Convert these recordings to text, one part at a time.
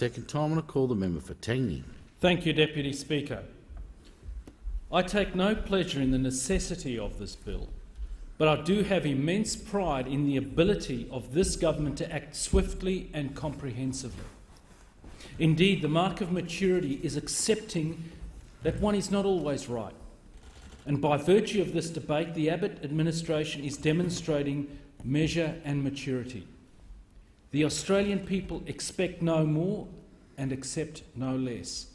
Second time, and I call the member for Tangney. Thank you, Deputy Speaker. I take no pleasure in the necessity of this bill, but I do have immense pride in the ability of this government to act swiftly and comprehensively. Indeed, the mark of maturity is accepting that one is not always right. And by virtue of this debate, the Abbott administration is demonstrating measure and maturity. The Australian people expect no more and accept no less.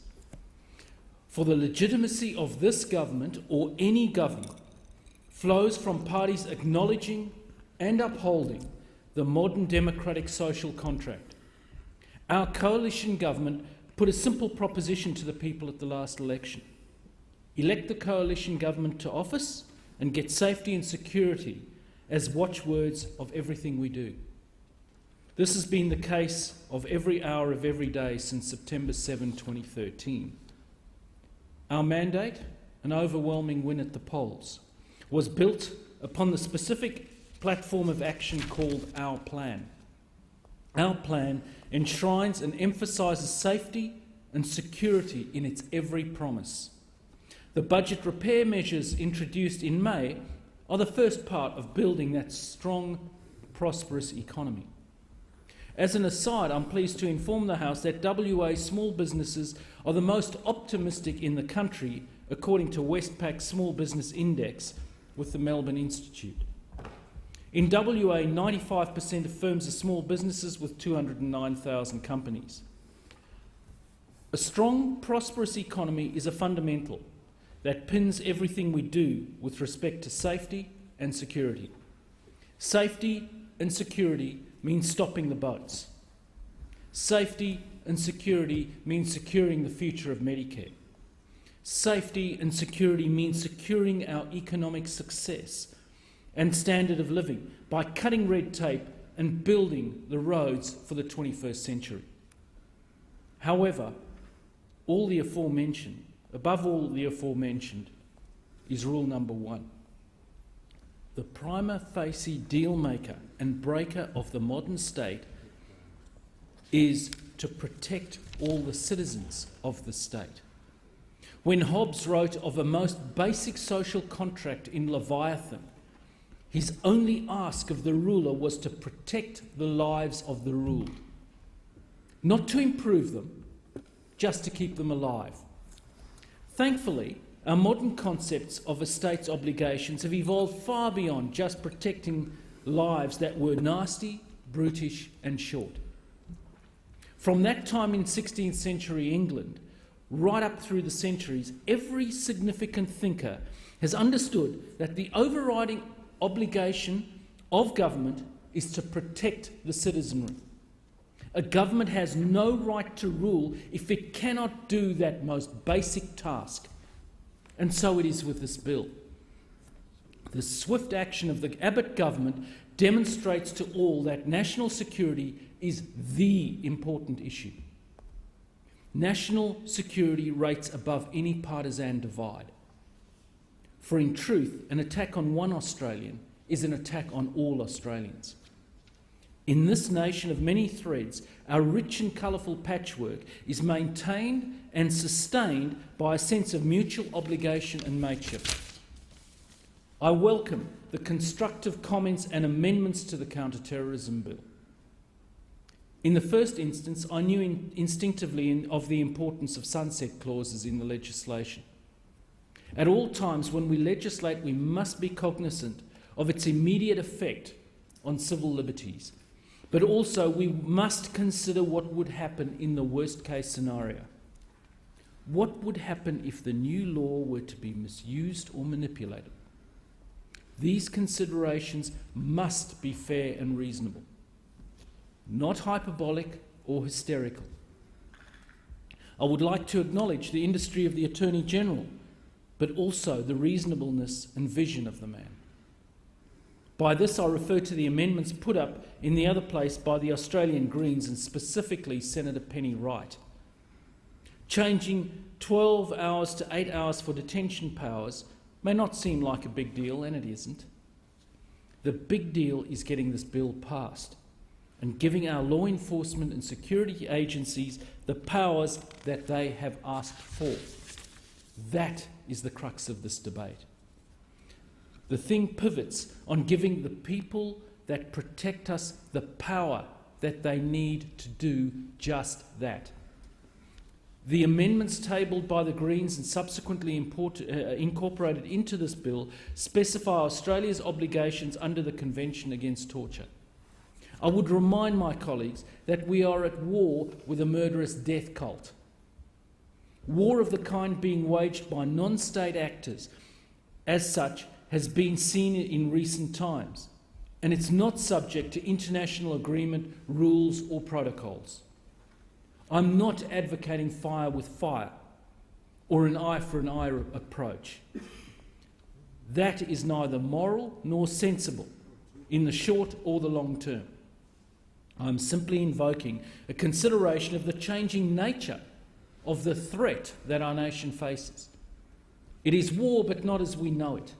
For the legitimacy of this government, or any government, flows from parties acknowledging and upholding the modern democratic social contract. Our coalition government put a simple proposition to the people at the last election: elect the coalition government to office and get safety and security as watchwords of everything we do. This has been the case of every hour of every day since September 7, 2013. Our mandate, an overwhelming win at the polls, was built upon the specific platform of action called Our Plan. Our Plan enshrines and emphasises safety and security in its every promise. The budget repair measures introduced in May are the first part of building that strong, prosperous economy. As an aside, I'm pleased to inform the House that WA small businesses are the most optimistic in the country, according to Westpac's Small Business Index with the Melbourne Institute. In WA, 95% of firms are small businesses with 209,000 companies. A strong, prosperous economy is a fundamental that pins everything we do with respect to safety and security. Safety and security means stopping the boats. Safety and security means securing the future of Medicare. Safety and security means securing our economic success and standard of living by cutting red tape and building the roads for the 21st century. However, above all the aforementioned, is rule number one. The prima facie deal maker and breaker of the modern state is to protect all the citizens of the state. When Hobbes wrote of a most basic social contract in Leviathan, his only ask of the ruler was to protect the lives of the ruled, not to improve them, just to keep them alive. Thankfully, our modern concepts of a state's obligations have evolved far beyond just protecting lives that were nasty, brutish and short. From that time in 16th century England, right up through the centuries, every significant thinker has understood that the overriding obligation of government is to protect the citizenry. A government has no right to rule if it cannot do that most basic task. And so it is with this bill. The swift action of the Abbott government demonstrates to all that national security is the important issue. National security rates above any partisan divide. For in truth, an attack on one Australian is an attack on all Australians. In this nation of many threads, our rich and colourful patchwork is maintained and sustained by a sense of mutual obligation and mateship. I welcome the constructive comments and amendments to the Counter-Terrorism Bill. In the first instance, I knew instinctively of the importance of sunset clauses in the legislation. At all times when we legislate, we must be cognizant of its immediate effect on civil liberties. But also we must consider what would happen in the worst-case scenario. What would happen if the new law were to be misused or manipulated? These considerations must be fair and reasonable, not hyperbolic or hysterical. I would like to acknowledge the industry of the Attorney General, but also the reasonableness and vision of the man. By this I refer to the amendments put up in the other place by the Australian Greens and specifically Senator Penny Wright. Changing 12 hours to 8 hours for detention powers may not seem like a big deal, and it isn't. The big deal is getting this bill passed and giving our law enforcement and security agencies the powers that they have asked for. That is the crux of this debate. The thing pivots on giving the people that protect us the power that they need to do just that. The amendments tabled by the Greens and subsequently incorporated into this bill specify Australia's obligations under the Convention Against Torture. I would remind my colleagues that we are at war with a murderous death cult. War of the kind being waged by non-state actors, as such, has been seen in recent times, and it's not subject to international agreement, rules or protocols. I'm not advocating fire with fire or an eye for an eye approach. That is neither moral nor sensible in the short or the long term. I'm simply invoking a consideration of the changing nature of the threat that our nation faces. It is war, but not as we know it.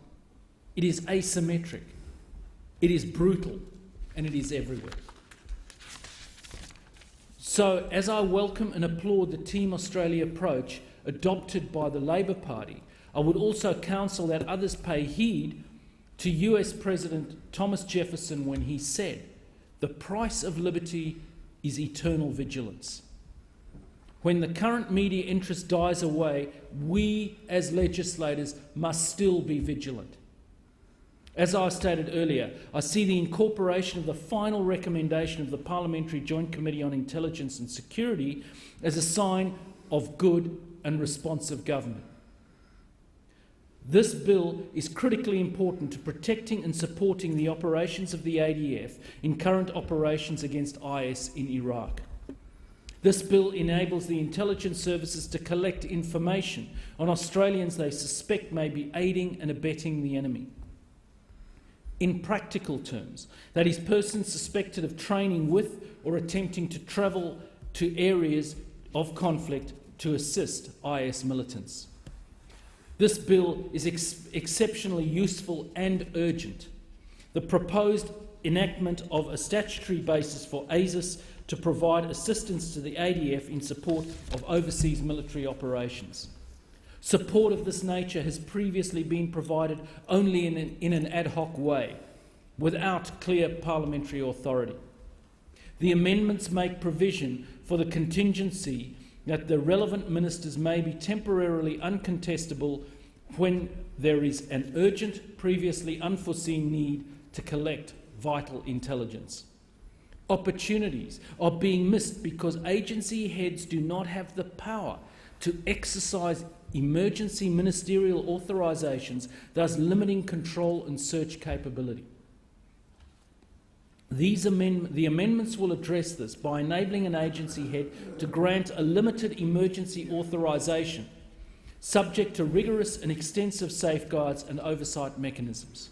It is asymmetric, it is brutal, and it is everywhere. So, as I welcome and applaud the Team Australia approach adopted by the Labor Party, I would also counsel that others pay heed to US President Thomas Jefferson when he said, "The price of liberty is eternal vigilance." When the current media interest dies away, we as legislators must still be vigilant. As I stated earlier, I see the incorporation of the final recommendation of the Parliamentary Joint Committee on Intelligence and Security as a sign of good and responsive government. This bill is critically important to protecting and supporting the operations of the ADF in current operations against IS in Iraq. This bill enables the intelligence services to collect information on Australians they suspect may be aiding and abetting the enemy. In practical terms, that is, persons suspected of training with or attempting to travel to areas of conflict to assist IS militants. This bill is exceptionally useful and urgent. The proposed enactment of a statutory basis for ASIS to provide assistance to the ADF in support of overseas military operations. Support of this nature has previously been provided only in an ad hoc way, without clear parliamentary authority. The amendments make provision for the contingency that the relevant ministers may be temporarily uncontestable when there is an urgent, previously unforeseen need to collect vital intelligence. Opportunities are being missed because agency heads do not have the power to exercise emergency ministerial authorisations, thus limiting control and search capability. The amendments will address this by enabling an agency head to grant a limited emergency authorisation, subject to rigorous and extensive safeguards and oversight mechanisms.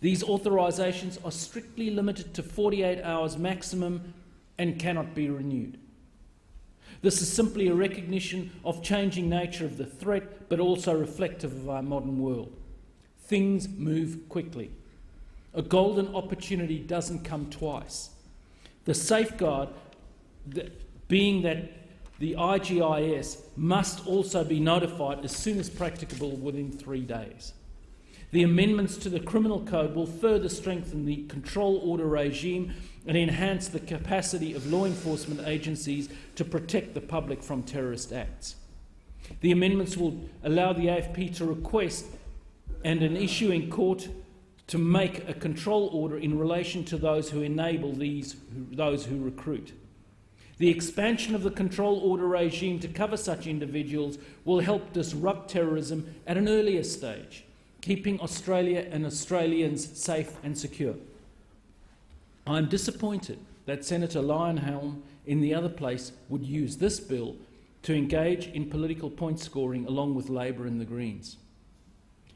These authorisations are strictly limited to 48 hours maximum and cannot be renewed. This is simply a recognition of changing nature of the threat, but also reflective of our modern world. Things move quickly. A golden opportunity doesn't come twice. The safeguard being that the IGIS must also be notified as soon as practicable within 3 days. The amendments to the Criminal Code will further strengthen the control order regime and enhance the capacity of law enforcement agencies to protect the public from terrorist acts. The amendments will allow the AFP to request and an issue in court to make a control order in relation to those who enable those who recruit. The expansion of the control order regime to cover such individuals will help disrupt terrorism at an earlier stage, keeping Australia and Australians safe and secure. I am disappointed that Senator Leyonhjelm in the other place would use this bill to engage in political point scoring along with Labor and the Greens.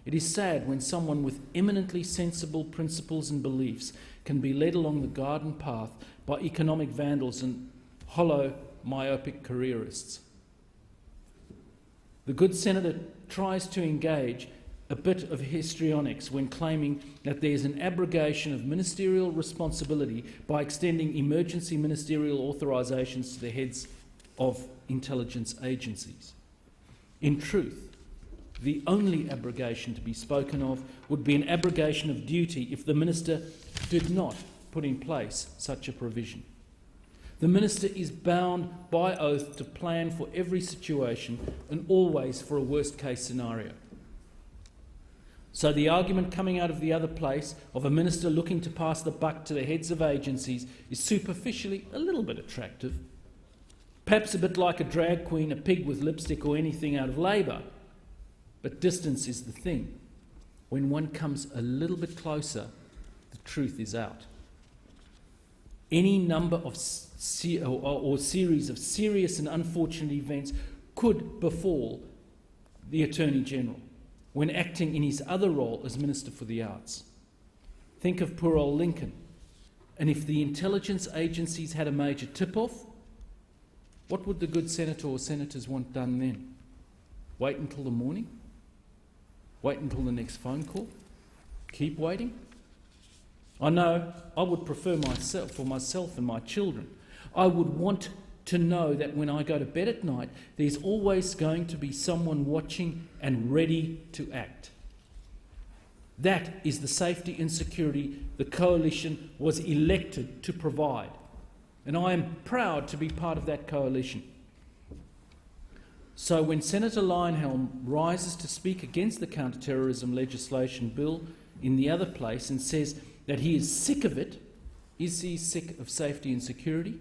It is sad when someone with eminently sensible principles and beliefs can be led along the garden path by economic vandals and hollow, myopic careerists. The good senator tries to engage a bit of histrionics when claiming that there is an abrogation of ministerial responsibility by extending emergency ministerial authorisations to the heads of intelligence agencies. In truth, the only abrogation to be spoken of would be an abrogation of duty if the Minister did not put in place such a provision. The Minister is bound by oath to plan for every situation and always for a worst-case scenario. So the argument coming out of the other place of a Minister looking to pass the buck to the heads of agencies is superficially a little bit attractive, perhaps a bit like a drag queen, a pig with lipstick or anything out of Labor. But distance is the thing. When one comes a little bit closer, the truth is out. Any number of series of serious and unfortunate events could befall the Attorney-General when acting in his other role as Minister for the Arts. Think of poor old Lincoln. And if the intelligence agencies had a major tip-off, what would the good senator or senators want done then? Wait until the morning? Wait until the next phone call? Keep waiting? I know I would prefer for myself and my children. I would want to know that when I go to bed at night, there's always going to be someone watching and ready to act. That is the safety and security the Coalition was elected to provide. And I am proud to be part of that coalition. So when Senator Leyonhjelm rises to speak against the counter-terrorism legislation bill in the other place and says that he is sick of it, is he sick of safety and security?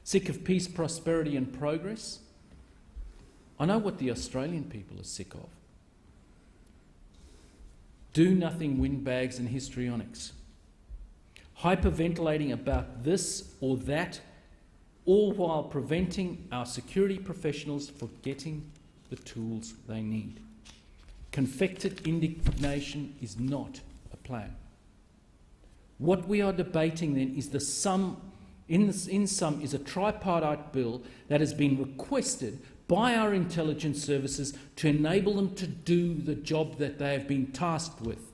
Sick of peace, prosperity and progress? I know what the Australian people are sick of. Do-nothing windbags and histrionics. Hyperventilating about this or that, all while preventing our security professionals from getting the tools they need. Confected indignation is not a plan. What we are debating then is in sum is a tripartite bill that has been requested by our intelligence services to enable them to do the job that they have been tasked with.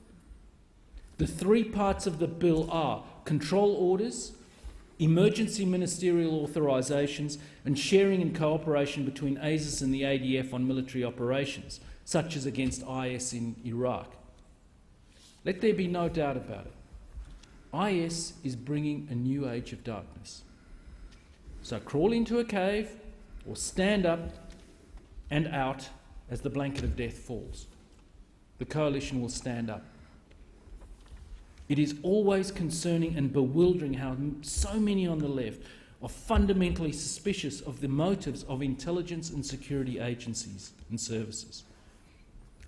The three parts of the bill are control orders, emergency ministerial authorisations, and sharing and cooperation between ASIS and the ADF on military operations, such as against IS in Iraq. Let there be no doubt about it. IS is bringing a new age of darkness. So crawl into a cave or stand up and out as the blanket of death falls. The Coalition will stand up. It is always concerning and bewildering how so many on the left are fundamentally suspicious of the motives of intelligence and security agencies and services.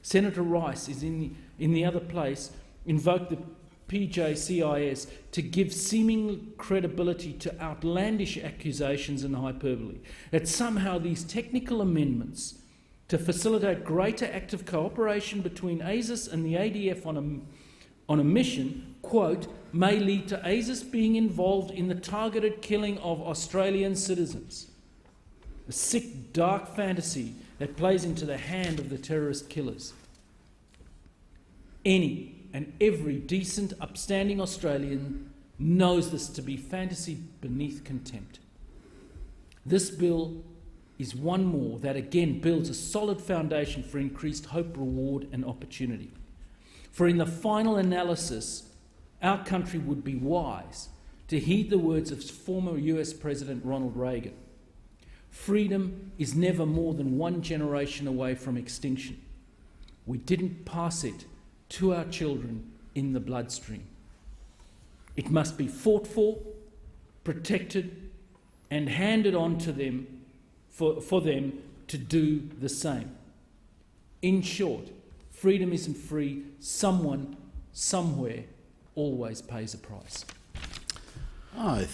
Senator Rice is in the other place invoked the PJCIS to give seeming credibility to outlandish accusations and hyperbole, that somehow these technical amendments to facilitate greater active cooperation between ASIS and the ADF on a mission, quote, may lead to ASIS being involved in the targeted killing of Australian citizens. A sick, dark fantasy that plays into the hand of the terrorist killers. Any and every decent, upstanding Australian knows this to be fantasy beneath contempt. This bill is one more that again builds a solid foundation for increased hope, reward and opportunity. For in the final analysis, our country would be wise to heed the words of former US President Ronald Reagan. Freedom is never more than one generation away from extinction. We didn't pass it to our children in the bloodstream. It must be fought for, protected, and handed on to them for them to do the same. In short, freedom isn't free. Someone, somewhere, always pays a price. I